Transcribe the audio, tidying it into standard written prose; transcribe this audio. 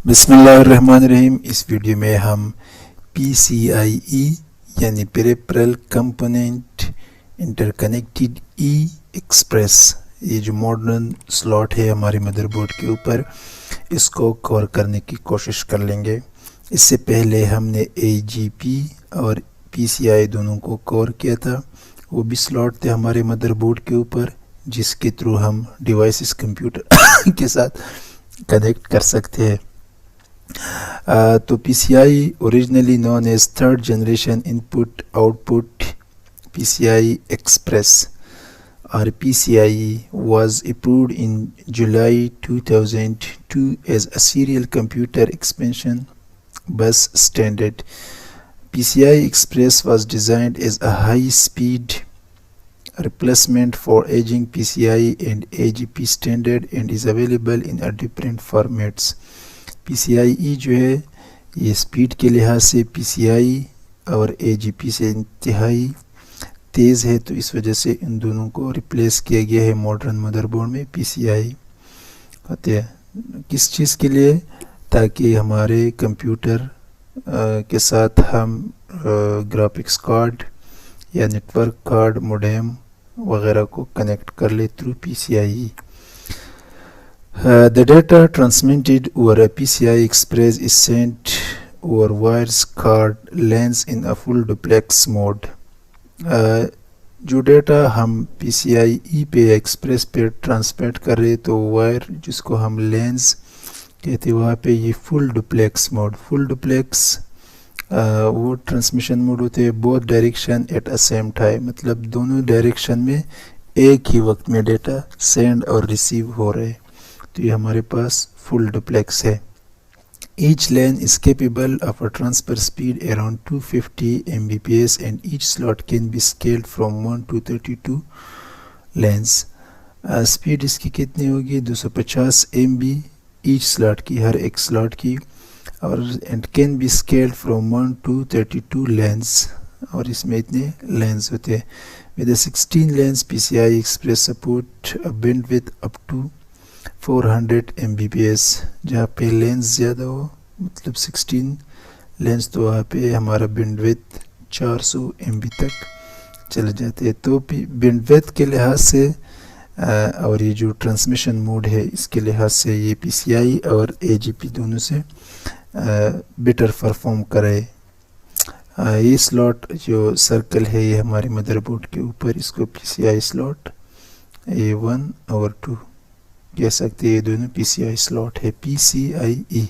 بسم اللہ الرحمن الرحیم۔ اس ویڈیو میں ہم PCIe یعنی پیریفرل کمپوننٹ انٹرکنیکٹڈ ایکسپریس، یہ جو ماڈرن سلاٹ ہے ہمارے مدر بورڈ کے اوپر، اس کو کور کرنے کی کوشش کر لیں گے۔ اس سے پہلے ہم نے AGP اور PCI دونوں کو کور کیا تھا، وہ بھی سلاٹ تھے ہمارے مدر بورڈ کے اوپر جس کے تھرو ہم ڈیوائسز کمپیوٹر کے ساتھ کنیکٹ کر سکتے ہیں۔ تو PCI originally known as third generation input output PCI Express or PCIe was approved in July 2002 as a serial computer expansion bus standard. PCI Express was designed as a high-speed replacement for aging PCI and AGP standard and is available in different formats. PCIe جو ہے یہ speed کے لحاظ سے PCI اور AGP سے انتہائی تیز ہے، تو اس وجہ سے ان دونوں کو ریپلیس کیا گیا ہے ماڈرن مدر بورڈ میں PCI ہوتے ہیں۔ کس چیز کے لیے؟ تاکہ ہمارے کمپیوٹر کے ساتھ ہم گرافکس کارڈ یا نیٹورک کارڈ، موڈیم وغیرہ کو کنیکٹ کر لے through PCIe۔ The data transmitted over a PCI Express is sent over wires called lanes in a full duplex mode. جو ڈیٹا ہم PCIe پہ ایکسپریس پہ ٹرانسمیٹ کر رہے تو وائر جس کو ہم لینز کہتے ہیں وہاں پہ یہ فل ڈپلیکس وہ ٹرانسمیشن موڈ ہوتے ہیں both direction at a same time, مطلب دونوں ڈائریکشن میں ایک ہی وقت میں ڈیٹا سینڈ اور ریسیو ہو رہے، تو یہ ہمارے پاس فل ڈپلیکس ہے۔ Each lane is capable of a transfer speed around 250 Mbps and each slot can be scaled from 1 to 32 lanes. Speed اس کی کتنی ہوگی؟ 250 MB ایچ سلاٹ کی، ہر ایک سلاٹ کی، اور and can be scaled from 1 to 32 lanes، اور اس میں اتنے لینز ہوتے ہیں۔ With the 16 lanes PCI Express support a bandwidth up to 400 Mbps، جہاں پہ لینز زیادہ ہو مطلب 16 لینز تو وہاں پہ ہمارا بینڈ ویتھ 400 MB تک چلے جاتے ہیں۔ تو بینڈ ویتھ کے لحاظ سے اور یہ جو ٹرانسمیشن موڈ ہے اس کے لحاظ سے یہ PCI اور AGP دونوں سے بیٹر پرفارم کرے۔ یہ سلاٹ جو سرکل ہے یہ ہمارے مدر بورڈ کے اوپر، اس کو PCI سلاٹ A1 اور 2 کہہ سکتے ہیں، یہ دونوں PCI سلاٹ ہے PCIe۔